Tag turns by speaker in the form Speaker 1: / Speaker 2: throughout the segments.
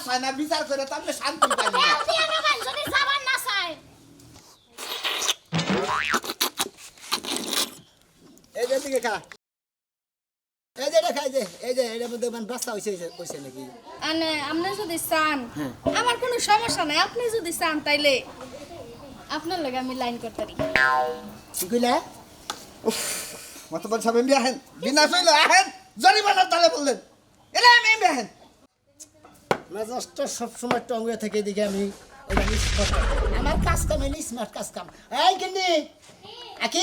Speaker 1: হয় না বিচার করে তো আপনি শান্তি পাই না
Speaker 2: যদি যাবার না চায়
Speaker 3: এই যে দিকে খা এই যে খাই যে এই যে এর মধ্যে মানে বাস্তা হইছে নাকি
Speaker 2: আনে আপনি যদি চান আমার কোনো সমস্যা নাই আপনি যদি চান তাইলে আপনার লগে আমি লাইন করতে পারি
Speaker 3: কি কইলা
Speaker 1: মতবর সাহেব আহেন বিনা ফেলে আহেন জরিমানা তালে বললেন এলা আমি আহেন
Speaker 3: মেজাজটা সবসময় টঙ্গে থেকে দিকে আমি ওটা মিস করতাম আমার কাজ কাম এলি স্মার্ট কাজ কাম এই কিন্তু আকি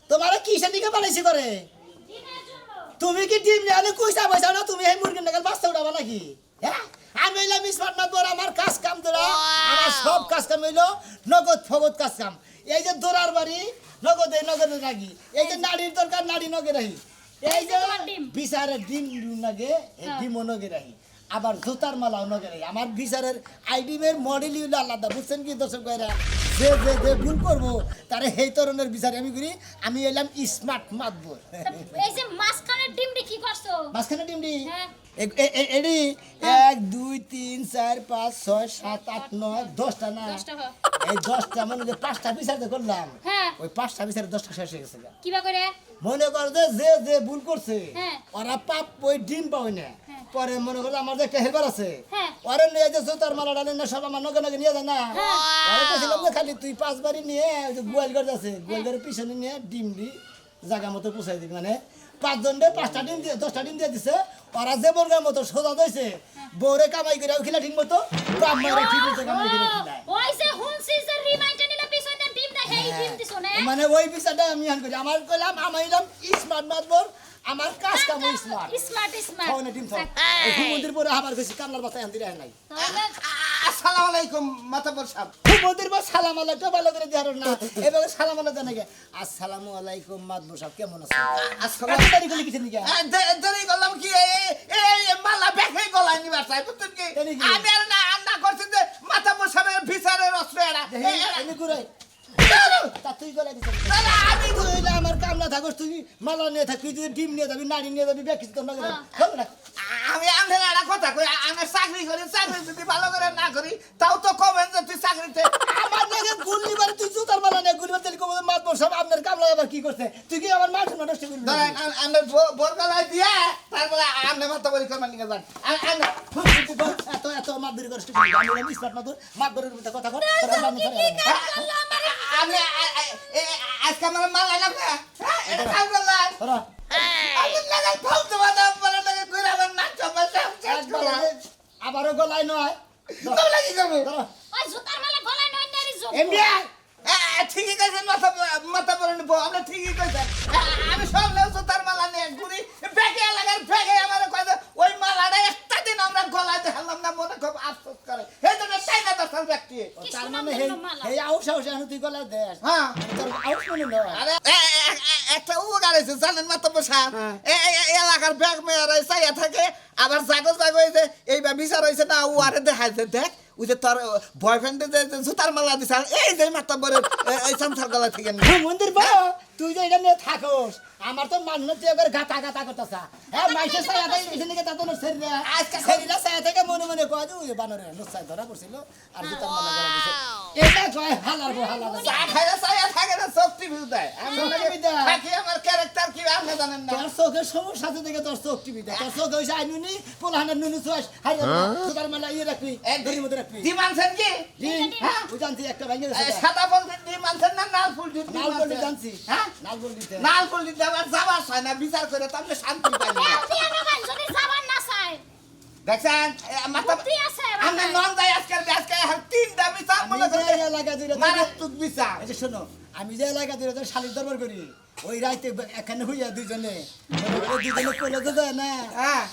Speaker 3: তোমার কি সেদিকে বানাইছি করে তুমি কি ডিম নিয়ে কইসা বইসা না তুমি এই মুরগির নাগাল বাচ্চা উড়াবা নাকি হ্যাঁ আমি এলাম স্মার্ট না তোর আমার কাজ কাম তোরা আমার সব কাজ কাম হইলো নগদ ফগদ কাজ কাম এই যে দোরার বাড়ি নগদে রাখি এই যে নারীর দরকার নারী নগে রাখি এই যে বিচারের ডিম নাগে ডিমও নগে রাখি আবার জুতার মালাও নগে রাখি আমার বিচারের আইডিমের মডেলই হলো আলাদা বুঝছেন কি দর্শক ভাইরা যে যে যে ভুল করবো তারে সেই ধরনের বিচার আমি করি আমি এলাম স্মার্ট মাতবর
Speaker 2: এই যে মাঝখানের ডিমটি কি করছো
Speaker 3: মাঝখানে ডিমডি
Speaker 2: হ্যাঁ
Speaker 3: এডি 1 2 3 4 5 6 7 8 9 10টা না
Speaker 2: 10টা
Speaker 3: এই 10টা মানে যে 5টা বিচার করলাম
Speaker 2: হ্যাঁ
Speaker 3: ওই 5টা বিচারে 10টা শেষ হয়ে গেছে
Speaker 2: কিবা করে
Speaker 3: মনে কর যে যে ভুল করছে
Speaker 2: হ্যাঁ।
Speaker 3: ওরা পাপ ওই ডিম পায় না পরে মনে করো আমার যে একটা হেল্পার আছে
Speaker 2: হ্যাঁ।
Speaker 3: ওরে নিয়ে যে জুতার মালা ডালে না সব আমার নগে নগে নিয়ে যায় না ওরে কইছিলাম যে খালি তুই 5 বাড়ি নিয়ে ওই যে গোয়াল ঘর আছে গোয়াল ঘরের পিছনে নিয়ে ডিম দি জায়গা মতো পৌঁছাই দিবি মানে 5 জনরে 5টা ডিম দিয়ে 10টা ডিম দিয়ে দিছে ওরা যে বর্গের মতো সোজা দইছে বউরে কামাই করে খিলা ঠিক মতো বাপ মারে ঠিক মতো কামাই করে খিলায়
Speaker 2: ওই যে হুনসি যে রিমাইন্ডার নিলা পিছনে ডিম দেয় এই ডিম দিছো না
Speaker 3: মানে ওই বিচারটা আমি হান করি আমার কইলাম আমি এলাম স্মার্ট মাতবর আমার কাজ কাম স্মার্ট
Speaker 2: স্মার্ট
Speaker 3: খাওয়ানো ডিম খাও এই মন্দির পরে আবার কইছি কামলার বাচ্চা আনতে রায় নাই
Speaker 1: আসসালামু আলাইকুম মতবর সাহেব
Speaker 3: মন্দির পর সালাম আলাইকুম ভালো করে দেওয়ার না এভাবে সালাম আলাইকুম নাকি আসসালামু আলাইকুম মাতবর সাহেব কেমন আছেন
Speaker 1: আসসালাম
Speaker 3: আপনি তারিখ লিখেছেন নাকি
Speaker 1: দেরি করলাম কি এই মালা ব্যাগে গলায় নিবার চাই বুঝছেন কি আমি আর না করছি যে মতবর সাহেবের বিচারের অস্ত্র এরা
Speaker 3: আমি ঘুরাই তা তুই গলা দিছিস
Speaker 1: আমি
Speaker 3: তুই আমার কাম না থাকস তুই মালা নিয়ে থাকবি তুই ডিম নিয়ে যাবি নারী নিয়ে যাবি ব্যাগ তো না হবে না
Speaker 1: আমি আমাদের একটা কথা কই আমি চাকরি করি চাকরি যদি ভালো করে না করি তাও তো কবেন যে তুই চাকরিতে
Speaker 3: আমার নাকি গুলি বারে তুই জুতার মালা নিয়ে গুলি বারে কোন মাতবর সব আপনার কামলা আবার কি করছে তুই কি আমার মাছ নষ্ট করবি
Speaker 1: ধরেন আমি বোরগলায় দিয়ে তারপরে আপনি মতবরি করবেন নিয়ে যান
Speaker 3: এত এত মাতবরি করিস আমি আমি স্মার্ট মাতবরের মধ্যে কথা কর আমি
Speaker 1: আপনি আজকে আমার মাল আনলাম না এটা কাম করলাম
Speaker 3: ধরো
Speaker 1: আমি লাগাই ফালতু বাদা বলে লাগে কইরা আমার নাচ চাপা
Speaker 3: আবারও গলায় নয়
Speaker 1: তো লাগি যাবে
Speaker 3: ধরো
Speaker 2: ওই জুতার মালা গলায় নয় নারী যোগ
Speaker 3: এমবিয়া
Speaker 1: ঠিকই কইছেন মাথা পরে নিবো আমরা ঠিকই কইছেন আমি সব লেও তার মালা নিয়ে ঘুরি ব্যাগে লাগার ব্যাগে আমার কইছে ওই মালাটা একটা দিন আমরা গলায় দেখালাম না মনে খুব আফসোস করে এই জন্য চাই না দর্শন ব্যক্তি
Speaker 3: তার মানে এই আউশ আউশ তুই গলায় দেস
Speaker 1: হ্যাঁ
Speaker 3: তোর আউশ মনে নয়
Speaker 1: আরে একটা উপকার হয়েছে জানেন মাতব্য সাহেব এলাকার ব্যাগ মেয়ার চাইয়া থাকে আবার জাগো জাগো হয়েছে এইবার বিচার হয়েছে না ও আরে দেখাইছে দেখ ওই যে তোর বয়ফ্রেন্ডে যে জুতার মালা দিছে এই যে মাতব্বরের এই সামসার গলা থেকে
Speaker 3: মন্দির বড় তুই যে এটা নিয়ে থাকোস আমার তো মানুষ তুই একবার গাতা গাতা করতেছা হ্যাঁ মাইসের সায়া থেকে এখানে থেকে তাতো শরীরে আজকে শরীরে সায়া থেকে মনে মনে কয় যে ওই বানরে লসাই ধরা পড়ছিল আর জুতার মালা গলা দিছে এটা কয় হালার গো হালার
Speaker 1: চা খাইলে চাইয়া থাকে না শক্তি ভিউ দেয় আমি থাকি আমার ক্যারেক্টার কি আপনি জানেন না
Speaker 3: তোর চোখের সমস্যা থেকে তোর চোখ টিভি দেয় তোর চোখ হইছে আইনুনি পোলাহানের নুনু চোয়াস হাই জুতার মালা ইয়ে রাখবি দড়ির মধ্যে রাখবি
Speaker 1: দি মানছেন কি
Speaker 3: হ্যাঁ ওই জানছি একটা ভাঙে গেছে
Speaker 1: সাদা বলছেন দি মানছেন না লাল ফুল দি
Speaker 3: লাল বললি জানছি
Speaker 1: হ্যাঁ
Speaker 3: লাল বললি
Speaker 1: লাল ফুল দি আবার যাবার হয় না বিচার করে তো আপনি শান্তি পাই না
Speaker 2: যদি যাবার না চায়
Speaker 1: দেখছেন মাথা
Speaker 2: বুদ্ধি আছে
Speaker 1: আমরা নন যাই আজকে তিনটা বিচার মনে করে
Speaker 3: এলাকা জুড়ে
Speaker 1: মারাত্মক বিচার
Speaker 3: এই যে শোনো আমি যে এলাকা জুড়ে শালির দরবার করি ওই রাইতে এখানে হইয়া দুইজনে কলেজে যায় না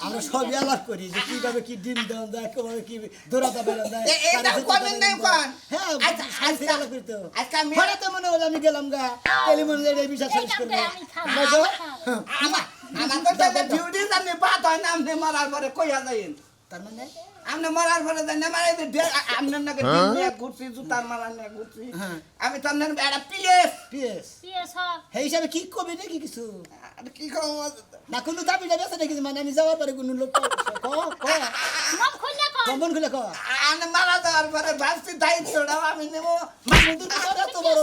Speaker 3: আমরা সবই আলাপ করি যে কিভাবে কি ডিম দেওয়া যায় কিভাবে কি দৌড়াতে বেড়া যায় হ্যাঁ আজকে আলাপ করি তো হঠাৎ মনে হলো আমি গেলাম গা টেলিমনে এই বিষয় শেষ করবো
Speaker 1: আমার তো ডিউটি জানি বাদ হয় না আপনি মারার পরে কইয়া যাইন
Speaker 3: তার মানে
Speaker 1: আপনি মরার পরে জানি না মারাই আপনার নাকি ডিম নিয়ে ঘুরছি জুতার মালা নিয়ে ঘুরছি আমি তো আপনার একটা পিএস
Speaker 3: পিএস
Speaker 2: পিএস
Speaker 3: সেই হিসাবে কি কবি নাকি কিছু
Speaker 1: কি কম
Speaker 3: না কোনো দাবি দাবি আছে নাকি মানে আমি যাওয়ার পরে কোনো লোক
Speaker 2: মুখ খুলে কও
Speaker 3: মন খুলে কো
Speaker 1: আমি মারা যাওয়ার পরে ভাবছি দায়িত্বটাও আমি নেবো
Speaker 3: মন্দির করে তো বড়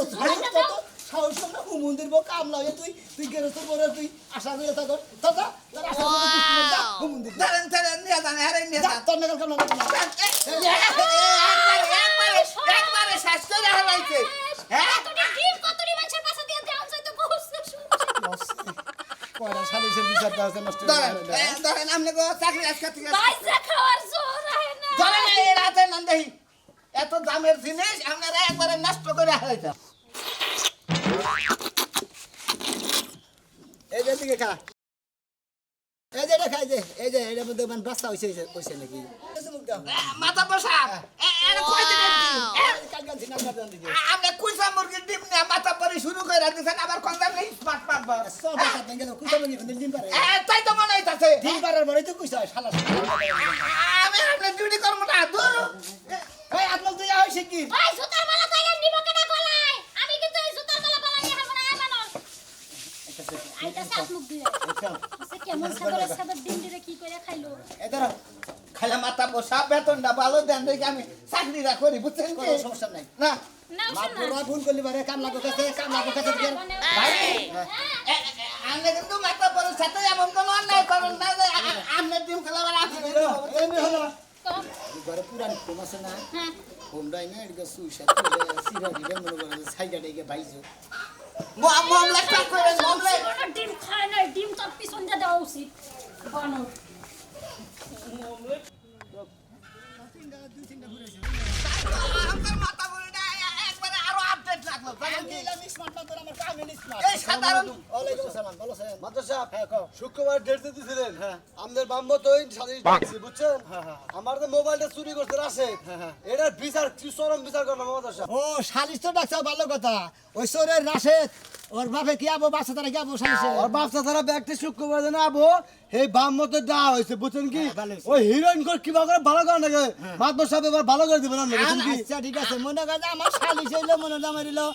Speaker 3: কত সাহস না মন্দির বো কাম লাগে তুই গেরস্ত করে তুই আশা করে থাকো দাদা তোর আশা করে তুই যা মন্দির
Speaker 1: ধরেন ধরেন নিয়ে যান হারে নিয়ে যান
Speaker 3: তোর নাগাল কাম লাগে
Speaker 1: একবারে শেষ করে হারাইছে হ্যাঁ
Speaker 2: কতটি ডিম কতটি মানুষের পাশে দিয়ে দেওয়া যায় তো গোসল
Speaker 3: কয়রা সালিশের বিচার দাও নষ্ট
Speaker 1: ধরেন আপনি গো চাকরি আজকে থেকে
Speaker 2: পয়সা খাওয়ার জোর আহে না
Speaker 1: ধরেন এই রাতে নন্দেহি এত দামের জিনিস আপনারা একবারে নষ্ট করে হারাইছেন
Speaker 3: এই যে দিকে খা এই যে খাই যে এই যে এর মধ্যে মানে বাস্তা হইছে কইছে নাকি
Speaker 1: মাথা বসা এটা কয় দিনের ডিম
Speaker 3: কালকান সিনা কাটন দিকে
Speaker 1: আপনি কুইসা মুরগির ডিম নিয়ে মাথা পরে শুরু করে দিয়েছেন আবার কোনটা নেই স্মার্ট পারবা
Speaker 3: সব কাট গেল কুটা মনি কোন দিন পারে
Speaker 1: তাই তো মনে হইতাছে
Speaker 3: দিন পারার পরে তো কইছ শালা
Speaker 1: আমি আপনার ডিউটি করবো না দূর
Speaker 3: ভাই আপনার তো হইছে কি
Speaker 2: ওই সুতার মালা কইরা নিব কেডা গলায় আমি কিন্তু এই সুতার মালা গলা নিয়ে হারবো না মানুষ আইতা সাপ মুখ দিয়ে সে কেমন সাদর ডিম দিরে কি কইরা খাইলো
Speaker 3: এদার
Speaker 1: খাইলা মাথা বসা বেতনটা ভালো দেন দেখে আমি চাকরিটা করি বুঝছেন কি
Speaker 3: কোনো সমস্যা নাই
Speaker 1: না
Speaker 2: না
Speaker 3: মা পুরো ভুল করলি পারে কাম লাগো কাছে দিয়ে
Speaker 1: ভাই আমি কিন্তু মাথা পরে সাথে এমন কোনো অন্যায় করেন না যে আপনার ডিম খেলাবার আপনি
Speaker 3: এমনি হলো
Speaker 2: কম
Speaker 3: ঘরে পুরান ঘুম আছে না
Speaker 2: হ্যাঁ
Speaker 3: ঘুমটাই না এদিকে সুইসা সিরা দিবে মনে করে সাইডা দিকে বাইজো
Speaker 1: মামলা কাজ করেন মামলা
Speaker 2: ওটা ডিম খায় না ডিম তোর পিছন দিয়ে দেওয়া উচিত বানর
Speaker 1: আপনার মাথা বলিটা একবারে আরো আপডেট লাগলো জানেন কি
Speaker 3: আমি স্মার্ট না তোর আমার কাম নেই স্মার্ট
Speaker 1: এই সাধারণ
Speaker 3: ওয়ালাইকুম আসসালাম ভালো আছেন
Speaker 4: মাদ্রাস সাহেব
Speaker 3: হ্যাঁ কও
Speaker 4: শুক্রবার ডেট দিয়েছিলেন আমাদের বাম্মতই সাথে যাচ্ছি বুঝছেন আমার তো মোবাইলটা চুরি করতে আসে এটার বিচার কি চরম বিচার করলাম মাদ্রাস সাহেব
Speaker 3: ও সালিশ তো ডাকছ ভালো কথা ওই সোরের রাশেদ ওর বাপে কি আবো বাচ্চা তারা কি আবো সালিশে
Speaker 4: আর বাচ্চা তারা ব্যাগটা শুক্রবার দিনে আবো এই বাম্মত দেওয়া হয়েছে বুঝছেন কি
Speaker 3: ভালো হয়েছে।
Speaker 4: ওই হিরোইন করে কিবা করে ভালো করে নাকি মাদ্রাস সাহেব এবার ভালো করে দিবেন না বুঝছেন কি
Speaker 3: আচ্ছা ঠিক আছে মনে করে আমার সালিশ হইলো মনে আমার হইলো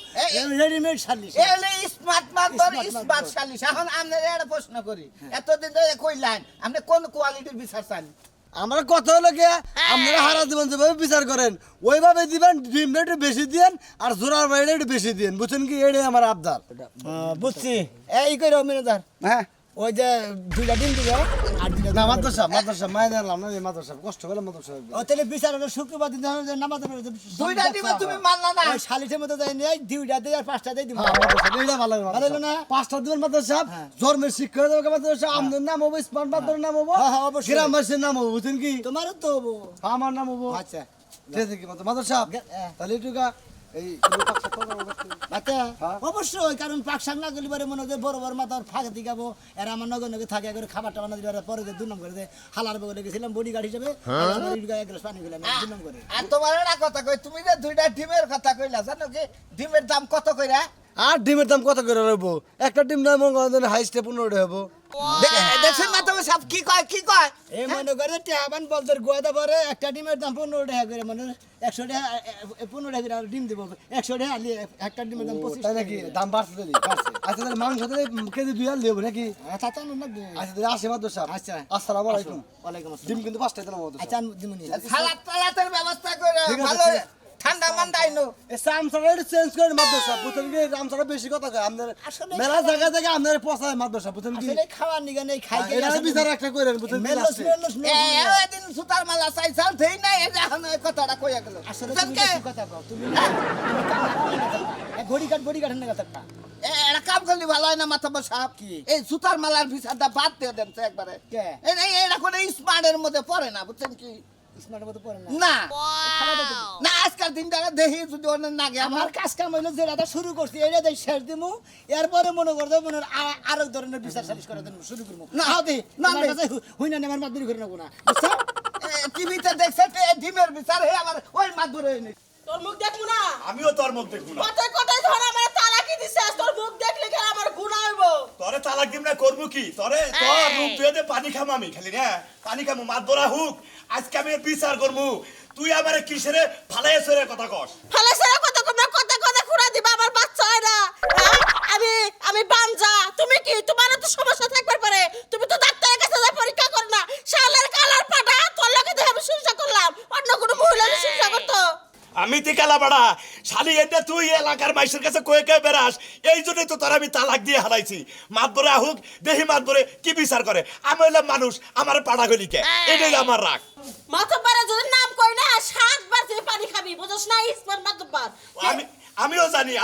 Speaker 3: রেডিমেড সালিশ
Speaker 1: এলে স্মার্ট মাত্র
Speaker 3: Smart
Speaker 1: স্মার্ট শালিশ এখন আপনার একটা প্রশ্ন করি এতদিন ধরে কইলেন আপনি কোন কোয়ালিটির বিচার চান
Speaker 4: আমরা কত হলো গিয়া আপনারা হারা দিবেন যেভাবে বিচার করেন ওইভাবে দিবেন ডিম রেট বেশি দিয়েন আর জোড়ার বাইরে একটু বেশি দিয়েন বুঝছেন কি এটাই আমার আবদার
Speaker 3: বুঝছি এই কইরো মেনেজার
Speaker 4: হ্যাঁ
Speaker 3: ওই যে দুইটা ডিম দিবে আর দুইটা
Speaker 4: না মাদ্রাসা মায়ের দিলাম না মাদ্রাসা কষ্ট করে মাদ্রাসা
Speaker 3: ও তাহলে বিচার হলো শুক্রবার দিন যখন যে নামাজ পড়বে,
Speaker 1: দুইটা দিবে তুমি মানলা না
Speaker 3: ওই শালিশের মধ্যে যাই নেই দুইটা দিয়ে আর পাঁচটা দিয়ে দিব
Speaker 4: এইটা ভালো
Speaker 3: ভালো হলো না?
Speaker 4: পাঁচটা দিবেন মাদ্রাসা জন্মের শিক্ষা দেবে মাদ্রাসা আমাদের নাম হবো স্মার্ট মাদ্রাসার নাম হবো
Speaker 3: হ্যাঁ, হ্যাঁ, অবশ্যই।
Speaker 4: গ্রামবাসীর নাম হবো বুঝছেন কি
Speaker 3: তোমারও তো হবো।
Speaker 4: আমার নাম হবো
Speaker 3: আচ্ছা
Speaker 4: ঠিক আছে কি মাদ্রাসা
Speaker 3: হ্যাঁ।
Speaker 4: তাহলে এটুকা এই
Speaker 3: বাচ্চা
Speaker 4: হ্যাঁ।
Speaker 3: অবশ্যই কারণ পাক শাক না করলে মনে হয় বড় বড় মাথার ফাঁকে দিকাবো এরা আমার নগর নগে থাকে করে খাবারটা বানা দিলে পরে যে 2 নম্বর করে হালার বগলে গেছিলাম বডি গার্ড হিসেবে এক গ্লাস পানি খেলাম 2 নম্বর করে
Speaker 1: আর তোমার একটা কথা কই তুমি যে দুইটা ডিমের কথা কইলা জানো কি ডিমের দাম কত কইরা
Speaker 4: আর ডিমের দাম কত করে রইবো একটা ডিম দাম হাই স্টে 15 টাকা হবো
Speaker 1: দেখছেন না তুমি সব কি কয়
Speaker 3: এই মনে করে টেহাবান বলদের গোয়াদা পরে একটা ডিমের দাম 15 টাকা করে মানে 100 টাকা 15 টাকা করে ডিম দেবো 100 টাকা আলি একটা ডিমের দাম 25
Speaker 4: তাই নাকি দাম বাড়ছে দিলি আচ্ছা তাহলে মাংস তাহলে কেজি 2 আর দেবো নাকি
Speaker 3: আচ্ছা তা না দে
Speaker 4: আচ্ছা তাহলে আসে মাদ্রাসা
Speaker 3: আচ্ছা
Speaker 4: আসসালামু আলাইকুম
Speaker 3: ওয়ালাইকুম আসসালাম
Speaker 4: ডিম কিন্তু 5টায় দিলাম মাদ্রাসা
Speaker 3: আচ্ছা দিমুনি
Speaker 1: সালাদ টালাতের ব্যবস্থা করে
Speaker 4: ঠিক আছে,
Speaker 1: ভালো
Speaker 4: ঠিক আছে।
Speaker 1: ঠান্ডা মান্ডা আইনো
Speaker 4: এই সামসাটা একটু চেঞ্জ করে মাদ্রাসা বুঝছেন কি রামসাটা বেশি কথা কয় আপনার
Speaker 3: আসলে
Speaker 4: মেলা জায়গা থেকে আপনার পছায় মাদ্রাসা বুঝছেন কি
Speaker 3: আসলে খাওয়ার নিগা নেই খাই
Speaker 4: এটা বিচার একটা করেন বুঝছেন কি
Speaker 3: মেলস
Speaker 4: last এ?
Speaker 3: মেলস
Speaker 1: এদিন সুতার মালা চাইছাল থেই না এই যে এখন এই কথাটা কইয়া গেল
Speaker 3: আসলে তুমি
Speaker 1: জানকে
Speaker 3: বেশি কথা কও তুমি ঘড়ি কাট না কথা
Speaker 1: এটা কাম করলি ভালো হয় না মাথা সাহেব
Speaker 3: কি?
Speaker 1: এই সুতার মালার বিচারটা বাদ দিয়ে দেন তো একবারে
Speaker 3: কে?
Speaker 1: এটা কোনো স্মার্টের মধ্যে পড়ে না বুঝছেন কি
Speaker 3: স্মার্টের মতো পড়ে না
Speaker 1: না না আজকাল দিনটা দেখি যদি অন্য না গে
Speaker 3: আমার কাজ কাম হইলো যে রাতা শুরু করছি এইটা দেই শেষ দিমু এরপরে মনে করতে মনে আরো ধরনের বিচার সালিশ করে দেন শুরু করবো
Speaker 1: না,
Speaker 3: না দে
Speaker 1: না,
Speaker 3: না
Speaker 1: দে।
Speaker 3: হই না আমার মাদুরি করে নেবো না বুঝছো
Speaker 1: টিভিতে দেখছে ডিমের বিচার হে আমার ওই মাদুরে এনে
Speaker 5: তোর মুখ দেখবো না
Speaker 6: আমিও তোর মুখ দেখবো না
Speaker 5: কথায় কথায় ধর আমার তালাকি দিছে তোর মুখ দেখলে কি আমার গুনাহ হইব
Speaker 6: তোরে তালাক দিম না করবো কি তোরে তোর রূপ দিয়ে দে পানি খাম আমি খালি না পানি খামু মাত ধরা হুক আজকে আমি এর বিচার করবো তুই আমারে কিসেরে ফালাই সরে কথা কস
Speaker 5: ফালা সারা কথা কথা কথা খুঁড়া দিবা আমার বাচ্চা হয় না হ্যাঁ? আমি বানজা তুমি কি তোমার তো সমস্যা থাকবার পারে তুমি তো ডাক্তারের কাছে যা পরীক্ষা কর না শালের কালার পাটা তোর লগে দেখে আমি সংসার করলাম
Speaker 6: আমি তে কালা বাড়া শালি এটা তুই এলাকার মাইসের কাছে কয়ে বেড়াস এই জন্যই তো তোর আমি তালাক দিয়ে হারাইছি মাতবরে আহুক দেহি মাতবরে কি বিচার করে আমি হইলাম মানুষ আমার পাড়া গলিকে এটাই আমার রাগ
Speaker 5: মাতব্বার যদি নাম কই না 7 বার তুই পানি খাবি বুঝছ না ইসমান মাতব্বার
Speaker 6: আমিও জানি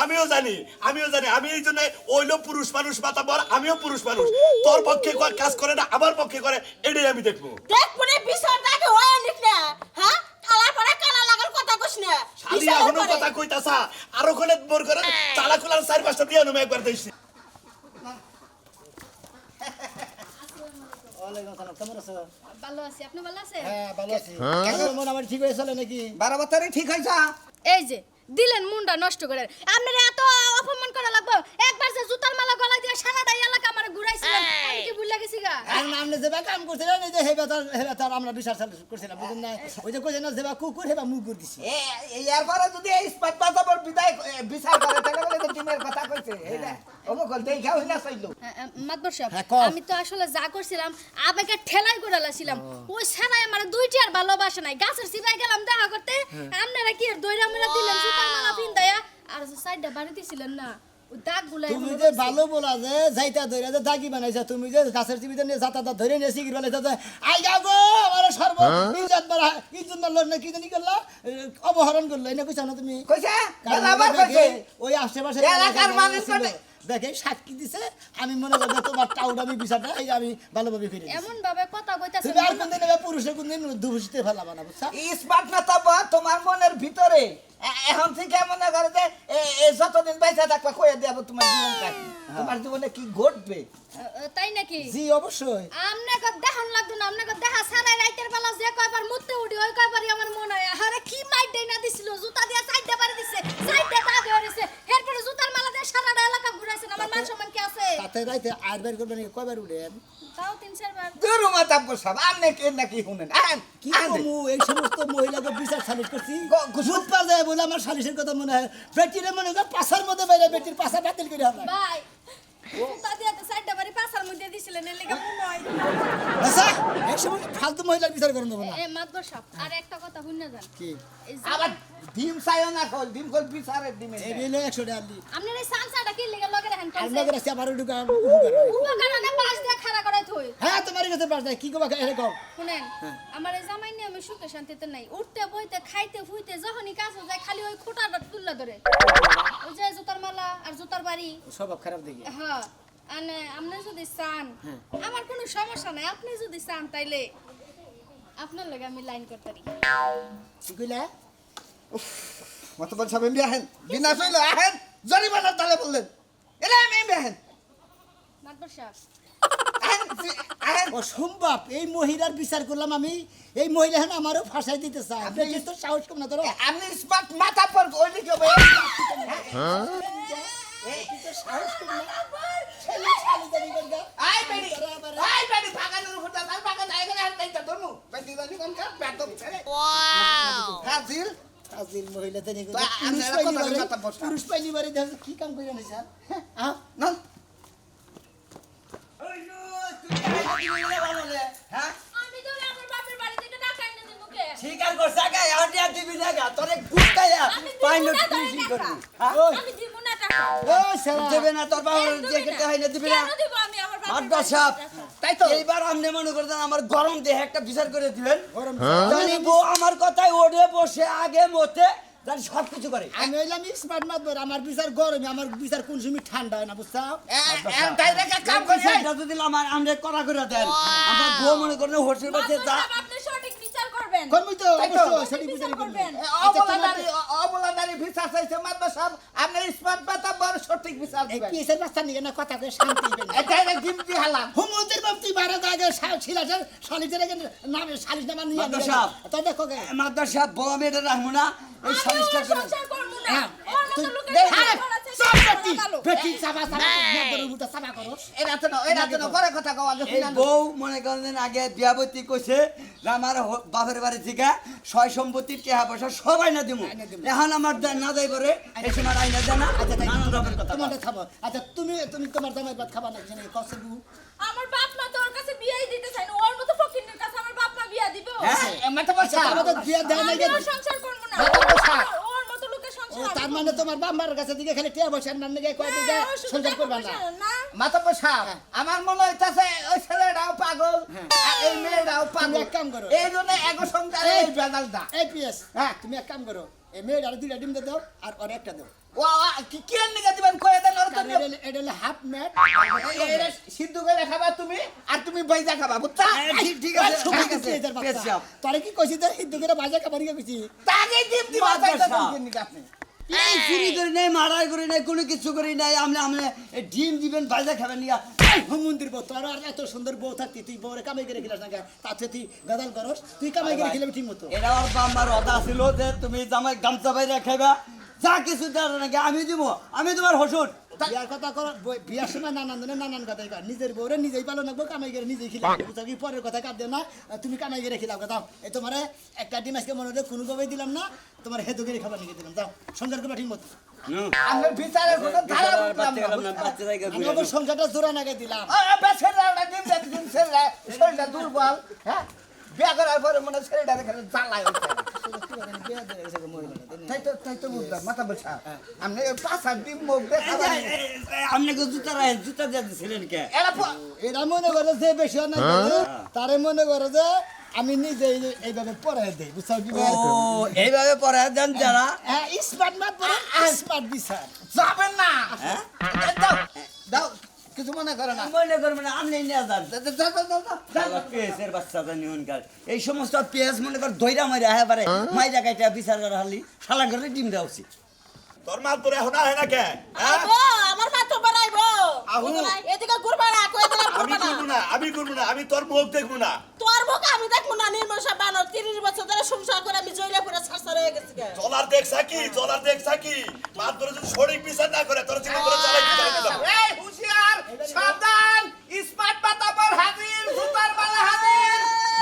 Speaker 6: আমি এই জন্য ওইলো পুরুষ মানুষ মাতাবর আমিও পুরুষ মানুষ তোর পক্ষে কাজ করে না আমার পক্ষে করে এটাই আমি দেখবো
Speaker 5: দেখ মনে বিচারটাকে হয় নিক না হ্যাঁ থালা পড়া কানা লাগার কথা কইছ না
Speaker 6: শালি এখনো কথা কইতাছা আরো কোনে মোর করে তালা খোলার 4-5টা দিয়ে আমি একবার দেইছি
Speaker 3: ওয়ালাইকুম আসসালাম কেমন আছো
Speaker 2: ভালো আছি আপনি ভালো আছেন
Speaker 3: হ্যাঁ ভালো আছি কেন মন আমার ঠিক হয়ে চলে নাকি
Speaker 1: 12 বছরে ঠিক হইছা
Speaker 2: এই যে দিলেন মুন্ডা নষ্ট করে আপনারা এত অপমান করা লাগবে একবার যে জুতার মালা গলা দিয়ে সারাটা এলাকা আমারে ঘুরাইছিলেন আমি কি ভুল লাগেছি গা
Speaker 3: আর নামনে যেবা কাম করছিলেন এই যে হেবা আমরা বিচার চালু করছিলাম বুঝুন না ওই যে কইছেন না যেবা কুকুর হেবা মুখ করে দিছি
Speaker 1: এরপরে যদি এই ইস্পাত বাজাবর বিদায় বিচার করে তাহলে বলে তো টিমের কথা কইছে এইটা ওমো কল দেই খাও না চাইলো
Speaker 2: মাতবর সাহেব
Speaker 3: হ্যাঁ, কও।
Speaker 2: আমি তো আসলে যা করছিলাম আবেগে ঠেলাই করে লাছিলাম ওই সারাই আমার দুইটি আর ভালোবাসা নাই গাছের সিপাই গেলাম দেখা করতে আপনারা কি আর দইরা মেরা দিলেন সুতার মালা পিন্দায়া আর যে সাইডটা বাড়ি দিছিলেন না ওই দাগগুলো
Speaker 3: তুমি যে ভালো বলা যে যাইতা ধরে যে দাগি বানাইছা তুমি যে গাছের চিবিতে নিয়ে যাতা ধরে নিয়ে সিগির বানাইছা যে আই যাও গো আমার সর্ব ইজ্জত মারা ইজ্জত মারল না কি জানি করলা অপহরণ করলো এটা কইছ না তুমি
Speaker 1: কইছে
Speaker 3: কারণ
Speaker 1: আবার
Speaker 3: ওই
Speaker 1: কইছে
Speaker 3: দেখে, ওই আশেপাশে
Speaker 1: এলাকার মানুষ
Speaker 3: ছিল।
Speaker 1: করে।
Speaker 3: দেখে সাক্ষী দিছে আমি মনে করি তোমার টাউড আমি বিচারটা এই যে আমি ভালোভাবে ফিরে দিছি।
Speaker 2: এমন ভাবে কথা কইতাছেন
Speaker 3: তুমি আর কোনদিন এবার পুরুষে কোনদিন দুবুসিতে ফেলাবা না বুঝছা
Speaker 1: ইস্পাত না তব তোমার মনের ভিতরে এখন থেকে মনে করে যে যতদিন বাইসা থাকবা কয়ে দেব তোমার জীবন কাহিনী তোমার জীবনে কি ঘটবে
Speaker 2: তাই নাকি
Speaker 3: জি অবশ্যই
Speaker 2: আমনে দেখান লাগতো না আমনে দেখা সারা রাইতের বেলা যে কয়বার মুতে উঠি ওই কয়বারই আমার মনে হয় আরে কি মাইট দেই না দিছিল জুতা দিয়া সাইডে পারে দিছে সাইডে দাগ হইছে এরপরে জুতার মালা দিয়ে সারাটা এলাকা ঘুরাইছেন আমার মান সম্মান কি আছে
Speaker 3: তাতে রাইতে আর বের করবেন কয়বার উঠেন
Speaker 2: তাও 3-4 বার
Speaker 1: দুরু মাতা বসাব আমনে কে নাকি শুনেন আহেন
Speaker 3: কি কমু এই সমস্ত মহিলাকে বিচার সালিশ করছি
Speaker 1: ঘুষ
Speaker 3: পা যায় বলে আমার সালিশের কথা মনে হয় বেটিরে মনে হয় পাশার মধ্যে বাইরে বেটির পাশা বাতিল করে হবে
Speaker 2: ভাই জুতা দিয়া তো সাইডে বাড়ি পাছার মধ্যে দিছিলেন এর লাগি মনে হয়
Speaker 3: আচ্ছা এই সমস্ত ফালতু মহিলার বিচার করেন দেবো না
Speaker 2: এ মাতবর সাহেব আর একটা কথা শুননা যান
Speaker 3: কি
Speaker 2: এই যে
Speaker 1: আবার ডিম চাইও না কল ডিম কল বিচারের ডিমে
Speaker 3: এই বিলে 100 টাকা দি
Speaker 2: আপনার এই সানসাটা কি লাগা লগে রাখেন
Speaker 3: আর
Speaker 2: কইছে
Speaker 3: নগর আছে আমার ঢুকা উপকার
Speaker 2: উপকারনে পাশ দিয়ে খাড়া করাই থই
Speaker 3: হ্যাঁ তোমার কাছে পাস যায় কি কবা এরে কও
Speaker 2: শুনেন আমার এই জামাই নিয়ে আমি সুখে শান্তিতে নাই উঠতে বইতে খাইতে ফুইতে যখনই কাজ হয়ে যায় খালি ওই খুঁটাটা তুললা ধরে ওই যে জুতার মালা আর জুতার বাড়ি
Speaker 3: স্বভাব খারাপ দেখি
Speaker 2: হ্যাঁ আনে আপনি যদি চান আমার কোনো সমস্যা নাই আপনি যদি চান তাইলে আপনার লগে আমি লাইন করতে পারি
Speaker 3: কি কইলা
Speaker 1: মত বলছ আমি আহেন বিনা চইলো আহেন জরিমানা তালে বললেন এলে আমি আহেন
Speaker 2: মাতবর সাহেব
Speaker 1: আহেন
Speaker 3: অসম্ভব এই মহিলার বিচার করলাম আমি এই মহিলা এখন আমারও ফাঁসাই দিতে চায় আপনি কি তো সাহস কম না ধরো
Speaker 1: আপনি স্মার্ট মাথা পর ওই দিকে আই বেডি ভাগানোর ফুটা তার ভাগা যায় না আর তাইটা ধরমু বেডি দানি কোন কা পেটম ছেড়ে ওয়াও হাজির
Speaker 3: আজিল মহিলা তো নিয়ে
Speaker 1: তো আমরা কথা বলছি।
Speaker 3: পুরুষ পাইনি বারে দেখো কি কাম করে না স্যার হ্যাঁ
Speaker 1: না
Speaker 2: আমি তো আমার বাপের বাড়ি থেকে টাকা এনে দিব কে
Speaker 4: স্বীকার করছে আগে আন্টি আর দিবি না গা তোরে গুটাইয়া পাইন ফিনিশিং করবি
Speaker 2: আমি দিব না টাকা
Speaker 3: ও সারা
Speaker 4: দেবে না তোর বাবা যে কেটে হয় না দিবি না
Speaker 2: কেন দিব আমি আমার বাপের
Speaker 4: মাদ্রাস সাহেব
Speaker 1: তাই তো
Speaker 4: এইবার আপনি মনে করতেন আমার গরম দেহে একটা বিচার করে দিবেন
Speaker 3: গরম
Speaker 4: জানি বউ আমার কথায় ওঠে বসে আগে মতে জানি সব কিছু করে
Speaker 3: আমি হইলাম স্মার্ট মাতবর আমার বিচার গরমে আমার বিচার কোন সময় ঠান্ডা হয় না বুঝছো
Speaker 1: ডাইরেক্ট কাম করে
Speaker 4: বিচারটা যদি আমার আমরা করা করে দেন আমার বউ মনে করেন হোটেল বাচ্চা যা
Speaker 2: আপনি সঠিক বিচার করবেন
Speaker 3: করবি তো
Speaker 1: তাই তো।
Speaker 3: অবশ্যই সঠিক বিচার করবেন
Speaker 1: অবলাদারি বিচার চাইছে মাদ্রাস সাহেব আপনি স্মার্ট মাথা বড় সঠিক বিচার
Speaker 3: এই
Speaker 1: দিবেন
Speaker 3: পিএসের বাচ্চা নিয়ে না কথা কয়ে শান্তি পেন
Speaker 1: ডাইরেক্ট গিমতি হালাম
Speaker 3: হুমুদের বাপতি বারে দাগে ছিলাছে শালিজের নামে শালিজ নামা নিয়ে
Speaker 4: মাদ্রাস সাহেব।
Speaker 3: তো দেখো গে
Speaker 4: মাদ্রাস সাহেব বউ আমি এটা রাখবো না এই সালিশটা করে
Speaker 2: সংসার করব না
Speaker 3: হ্যাঁ,
Speaker 2: ওর মতো
Speaker 3: তুই
Speaker 2: লোকের
Speaker 3: দেখ,
Speaker 2: সাথে
Speaker 3: আরে,
Speaker 2: করাছে,
Speaker 3: সব
Speaker 2: সে
Speaker 3: বেটি,
Speaker 2: ভালো।
Speaker 3: বেটি সাবা সাবা, মাতবরের মুখটা সাবা করো।
Speaker 1: এরা তো না করে কথা কও আগে
Speaker 4: এই
Speaker 1: শুনান
Speaker 4: বউ মনে করেন আগে বিয়াবতী কইছে যে আমার বাপের বাড়ি থেকে সয় সম্পত্তি টাকা পয়সা সবাই না দিমু এখন আমার না যাই করে এই সময় আইনা দেয় না
Speaker 3: আচ্ছা, তাই
Speaker 4: নানান রকমের কথা
Speaker 3: তোমারটা খাবো। আচ্ছা, তুমি তোমার জামাই ভাত খাবা না জানি কসে বউ
Speaker 2: আমার বাপ মা তো ওর কাছে বিয়েই দিতে চায় না ওর মতো ফকিনের কাছে আমার বাপ মা বিয়া দিবে
Speaker 1: মাথা বসা
Speaker 3: আমাদের বিয়ে দেয় না
Speaker 2: আমিও সংসার করব না
Speaker 1: মাথা বসা
Speaker 2: ও
Speaker 3: ও তার মানে তোমার বাম্মার কাছে দিকে খালি টিয়া বসার নাম নাকি কয় দিকে সংসার করবা না
Speaker 1: মাতাব্বর সাহেব আমার মনে হইতাছে ওই ছেলেটাও পাগল আর এই মেয়েটাও
Speaker 3: তুমি
Speaker 1: পাগল
Speaker 3: এক কাম করো
Speaker 1: এই জন্য এগো সংসারে এই বেজালটা
Speaker 3: এই পিএস
Speaker 1: হ্যাঁ।
Speaker 3: তুমি এক কাম করো এই মেয়ের আর 2টা ডিম দিয়ে দাও আর ওর একটা দাও
Speaker 1: ও কি নিকে দিবেন কয়ে দেন ওর
Speaker 3: কারণ
Speaker 1: তুমি
Speaker 3: এটা হলো হাফ ম্যাট
Speaker 1: এটা সিদ্ধ করে খাবা তুমি আর তুমি বাইজা খাবা বুঝছা
Speaker 4: ঠিক আছে ঠিক আছে পেশ সাহেব।
Speaker 3: তোরে কি কইছি তো হিন্দু করে বাজা খাবার কি কইছি
Speaker 1: তাকে ডিম দিবা
Speaker 4: মাতাব্বর
Speaker 1: তাই তো
Speaker 4: সাহেব।
Speaker 1: ডিম নিকে আপনি
Speaker 4: এই চুরি করি নাই মারাই করি নাই কোনো কিছু করি নাই আপনি আপনি এই ডিম দিবেন ভাজা খাবেন নিয়া
Speaker 3: মন্দির বউ তোর আর এত সুন্দর বউ থাকতি তুই বউরে কামাই করে খেলাস না তাতে তুই গাদাল করস তুই কামাই করে খেলে ঠিক মতো
Speaker 4: এটা আর আমার অদা ছিল যে তুমি জামাই গামছা বাইরে খাইবা যা কিছু দেওয়ার নাকি আমি দিব আমি তোমার হসুর
Speaker 3: বিয়ার কথা কর বিয়ার সময় নানান কথাই কর নিজের বউরে নিজেই পালন রাখবো কামাই করে নিজেই খিলা কি পরের কথা কাঁদ না তুমি কামাই করে খিলাও কথা এই তোমার একটা ডিম আজকে মনে হচ্ছে কোনো ভাবেই দিলাম না তোমার হেতু করে খাবার নিয়ে দিলাম যাও সংসার করবা ঠিক মতো
Speaker 1: আমরা বিচারের কোনো ধারা বুঝলাম
Speaker 4: বাচ্চা গেলাম না
Speaker 1: না
Speaker 4: বাচ্চা জায়গা
Speaker 3: আমি আবার সংসারটা জোড়া নাগে দিলাম
Speaker 1: ছেলেটা ডিম দিয়ে দিন ছেলেটা শরীরটা দুর্বল হ্যাঁ বিয়া করার পরে মনে হয় ছেলেটা দেখে জ্বালায় তাই তো বুঝলাম মাথা বসা আপনি পাঁচা ডিম মুখ দেখাবার
Speaker 4: আপনি জুতা দিয়ে দিছিলেন কে
Speaker 3: এরা মনে করে যে বেশি অনেক তারে মনে করে যে আমি নিজে এইভাবে পড়াই দেই বুঝছো কি
Speaker 4: ও এইভাবে পরে দেন যারা
Speaker 3: হ্যাঁ স্মার্ট মাত পড়ে স্মার্ট বিচার
Speaker 1: যাবেন না
Speaker 4: হ্যাঁ?
Speaker 1: দাও দাও কিছু মনে করে না
Speaker 4: মনে করবেন আপনি নিয়ে যান
Speaker 1: যাও
Speaker 4: পেঁয়াজের বাচ্চা জানি উনকার এই সমস্ত পেঁয়াজ মনে কর দইরা মাইরা হ্যাঁ পারে মাইরা কাইটা বিচার করা হালি শালা করে ডিম দেওয়া উচিত
Speaker 6: তোর মাতবরে এখন আহে না কে হ্যাঁ?
Speaker 5: আইবো আমার মা তো বানাইবো
Speaker 6: আহু।
Speaker 5: এদিকে ঘুরবা না কই দিলাম
Speaker 6: আমি
Speaker 5: ঘুরবা না
Speaker 6: করবো না আমি তোর মুখ দেখবো না
Speaker 5: তোর মুখ আমি দেখবো না নির্মশা বানো 30 বছর ধরে সংসার করে আমি জইলা পুরো ছাড়ছাড় হয়ে গেছি গে।
Speaker 6: চলার দেখছা কি মাতবরে যদি সঠিক বিচার না করে তোর জীবন করে চালাই দিতাম
Speaker 1: এই হুঁশিয়ার সাবধান স্মার্ট মাতাবার হাজির জুতার মালা হাজির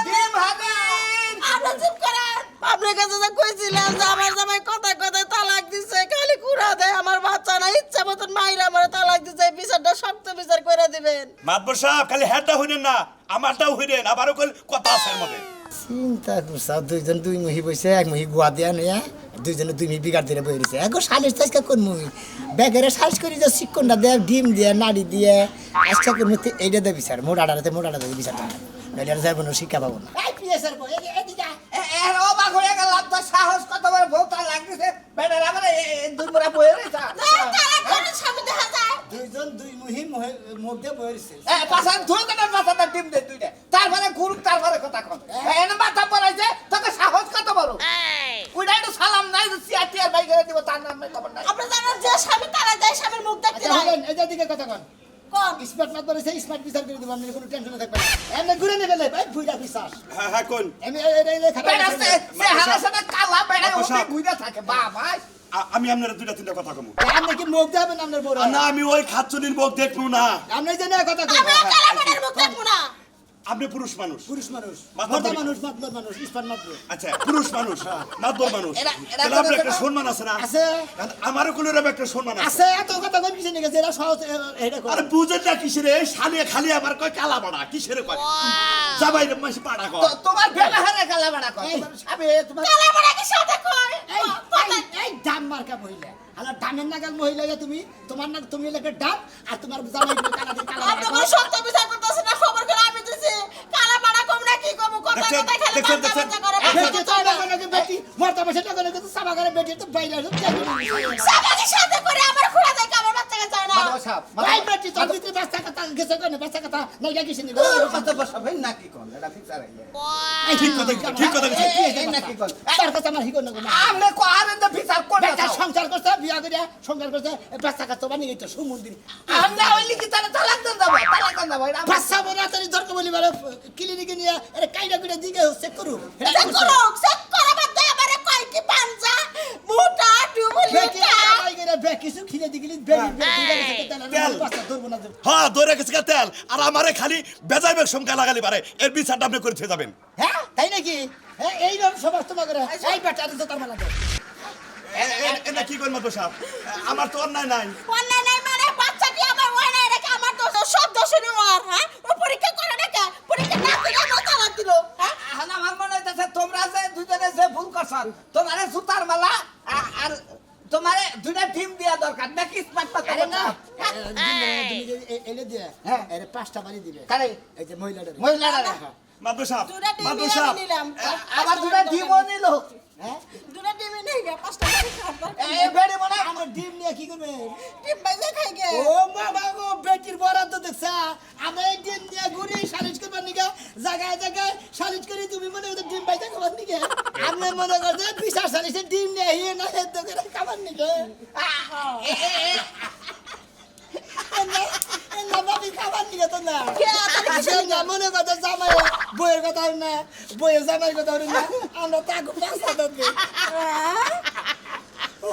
Speaker 1: ডিম হাজির
Speaker 5: আপনি চুপ করেন আপনার কাছে যে কইছিলাম যে আমার জামাই কথা কথা তালাক দিছে খালি কুড়া দেয় আমার বাচ্চা না ইচ্ছা মতন মাইরা আমার তালাক দিছে বিচারটা শক্ত বিচার করে দিবেন
Speaker 6: মাতবর সাহেব খালি হ্যাঁটা হইলেন না আমারটাও হইলেন আবারও কথা আছে এর মধ্যে
Speaker 3: চিন্তা করছাও দুইজন দুই মুহি বইছে এক মুহি গুয়া দিয়া নিয়া দুইজনে দুই মুহি বিগার দিয়ে বই রয়েছে এক সালিশ আজকে কোন মুহি ব্যাগেরে সালিশ করি যে চিকনটা দিয়ে ডিম দিয়ে নাড়ি দিয়ে আজকে কোন এইটা দেয় বিচার মোটাটাতে বিচারটা নইলে আর যাবো না শিক্ষা পাবো না এই পিএসের বই এদিকে
Speaker 1: এর অবাক হয়ে গেলাম তো সাহস কত বড় ভৌতা লাগতেছে বেটার আমার দুই মোড়া বয়ে রয়েছে
Speaker 5: তালাক করে স্বামী দেখা যায়
Speaker 3: দুইজন দুই মুহি মুখ দিয়ে বই রয়েছে
Speaker 1: পাশান ধুয়ে দেন মাথাটা ডিম দে দুইটা তারপরে গুরু তারপরে কথা কন এনে মাথা পড়াইছে তোকে সাহস কত বড় ওইটা একটু সালাম নাই সিআরটি আর বাইক দিব তার নামে খবর নাই
Speaker 5: আপনি জানেন যে স্বামী তালাক দেয় স্বামীর মুখ দেখতে
Speaker 3: আচ্ছা
Speaker 5: নাই
Speaker 3: হলেন এই দিকে কথা কন
Speaker 5: কোন
Speaker 3: স্মার্ট মাত বলেছে স্মার্ট বিচার করে দিব আপনি কোনো টেনশন থাকবে না এমনি ঘুরে নেবে ভাই ভুইরা বিশ্বাস
Speaker 6: হ্যাঁ কোন
Speaker 3: আমি
Speaker 1: বেটা সে হারাসনা কালা বেটা
Speaker 6: বাবা
Speaker 1: ওকে
Speaker 6: সাহেব।
Speaker 1: ঘুরে থাকে বাবা
Speaker 6: আমি আপনার দুইটা তিনটা কথা কমু
Speaker 3: আপনি কি মুখ দেবেন আপনার বড়
Speaker 6: না আমি ওই খাচ্চুনির মুখ দেখবো না
Speaker 3: আপনি জানেন কথা কই
Speaker 5: আমি কালামানের মুখ দেখবো না
Speaker 6: আপনি পুরুষ মানুষ
Speaker 3: পুরুষ মানুষ
Speaker 6: মাথা
Speaker 3: মাথা
Speaker 6: বলি।
Speaker 3: মানুষ মাতবর মানুষ স্মার্ট মাতব
Speaker 6: আচ্ছা পুরুষ মানুষ মাতবর মানুষ
Speaker 1: এরা
Speaker 6: তাহলে আপনার একটা সম্মান আছে না
Speaker 3: আছে
Speaker 6: আমারও কোনো এরকম একটা সম্মান আছে
Speaker 3: আছে এত কথা কই কিছু নেই যেটা সহজ এটা কর
Speaker 6: আরে বুঝেন না কিসের শালিয়ে খালি আমার কয় কালা বাড়া কিসের কয় যাবাই রে মাসি পাড়া কয়
Speaker 1: তোমার ব্যবহারে কালা বেটা কন তোমার সাবে তোমার
Speaker 5: কালামানের কি সাথে কই
Speaker 3: এই দাম মার্কা মহিলা আলা দামের নাগাল মহিলা যে তুমি তোমার না তুমি লাগে ডাব আর তোমার জামাই কালা দিয়ে কালা
Speaker 5: আপনি কোনো সত্য বিচার করতেছেন না খবর করে আমি দিছি কালামানা কম না কি কম কথা
Speaker 6: দেখছেন,
Speaker 5: কথা খালি
Speaker 6: দেখছেন,
Speaker 5: বাচ্চা
Speaker 6: দেখছেন।
Speaker 5: বাচ্চা করে
Speaker 3: বেটি তো লাগে বেটি মরতে বসে টাকা লাগে সাবা করে বেটি তো বাইরে
Speaker 5: সাবাকে সাথে করে আমার খোলা দেয় আমার বাচ্চাকে চায় না
Speaker 1: মাধব সাহেব
Speaker 3: ভাই বেটি তো ভিতরে বাচ্চা কথা গেছে কোনে বাচ্চা কথা নাই লাগি শুনি
Speaker 1: মাধব সাহেব এই নাকি কোন এটা ফিক্সার
Speaker 6: ঠিক কথা ঠিক কথা বলছেন।
Speaker 1: এই নাকি কোন
Speaker 3: তার কথা আমার হিগো না
Speaker 1: আমনে কো আরেন্দা ফিক্সার কোন
Speaker 3: বেটা সংসার করছে বিয়া করে সংসার করছে বাচ্চা কাচ্চা বানিয়ে তো সমুদ্র
Speaker 1: আমনে হইলি কি তারে তালাক দেন দাও এটা
Speaker 3: বাচ্চা বড় তারি দরকার বলি বলে ক্লিনিকে নিয়ে আরে কাইডা কুইডা দিকে চেক করু
Speaker 5: চেক করো চেক করা বাদ দে আমারে কয় কি পাঞ্জা মোটা ডুবলি
Speaker 3: বেটি কামাই করে বে কিছু খিলে দিগলি বেটি বেটি
Speaker 6: তেল।
Speaker 3: বাচ্চা ধরবো না
Speaker 6: হ্যাঁ ধরে গেছে গা তেল আর আমারে খালি বেজাইবে সংখ্যা লাগালি পারে এর বিচারটা আপনি করে থিয়ে যাবেন
Speaker 3: হ্যাঁ তাই নাকি হ্যাঁ এইরকম সমাজ তোমার করে এই বেটা তো তার মালা
Speaker 6: এটা কি করবো তো সাহেব আমার তো অন্যায় নাই
Speaker 5: অন্যায় নাই মানে বাচ্চাটি আমার হয় না রেখে আমার তো সব দোষ নেওয়ার হ্যাঁ ও পরীক্ষা করে না কে পরীক্ষা না করে আমার তালাক দিল হ্যাঁ
Speaker 1: এখন আমার মনে হইতেছে তোমরা যে দুজনে যে ভুল করছ তোমারে সুতার মালা আর তোমারে দুটা ডিম দেয়া দরকার নাকি স্মার্ট মাথা
Speaker 3: আরে না
Speaker 1: বোঝা
Speaker 3: তুমি যে এলে দিয়ে
Speaker 1: হ্যাঁ।
Speaker 3: এর 5টা বাড়ি দিবে
Speaker 1: কারে
Speaker 3: এই যে মহিলাদের
Speaker 1: মহিলারা
Speaker 6: মাদবর সাহেব
Speaker 5: দুটা ডিম
Speaker 6: মাদবর
Speaker 5: আমি
Speaker 6: সাহেব
Speaker 5: নিলাম
Speaker 1: আবার দুটা ডিমও নিল
Speaker 3: হ্যাঁ
Speaker 5: দুটা ডিম নেই গে 5টা বাড়ি খাবার
Speaker 1: এই বেড়ে মনে হয়
Speaker 3: আমার ডিম নিয়ে কি করবে
Speaker 5: ডিম বাইজা খাই গে
Speaker 3: ও বাবা গো বেটির বরাদ্দ দেখছা আমি এই ডিম দিয়ে ঘুরি সালিশ করবার নিকে জায়গায় জায়গায় সালিশ করি তুমি মনে হচ্ছে ডিম পাইতে খাবার নিকে আপনি মনে করছেন বিশাল সালিশে ডিম নিয়ে হিয়ে না হেদ্দ করে খাবার নিকে না ভাবি খাবার নিকে তো না না মনে কথা জামাই বইয়ের কথা হই না বইয়ের জামাইয়ের কথা হই না আমরা তাকে পাঁচ হাজার দিই ও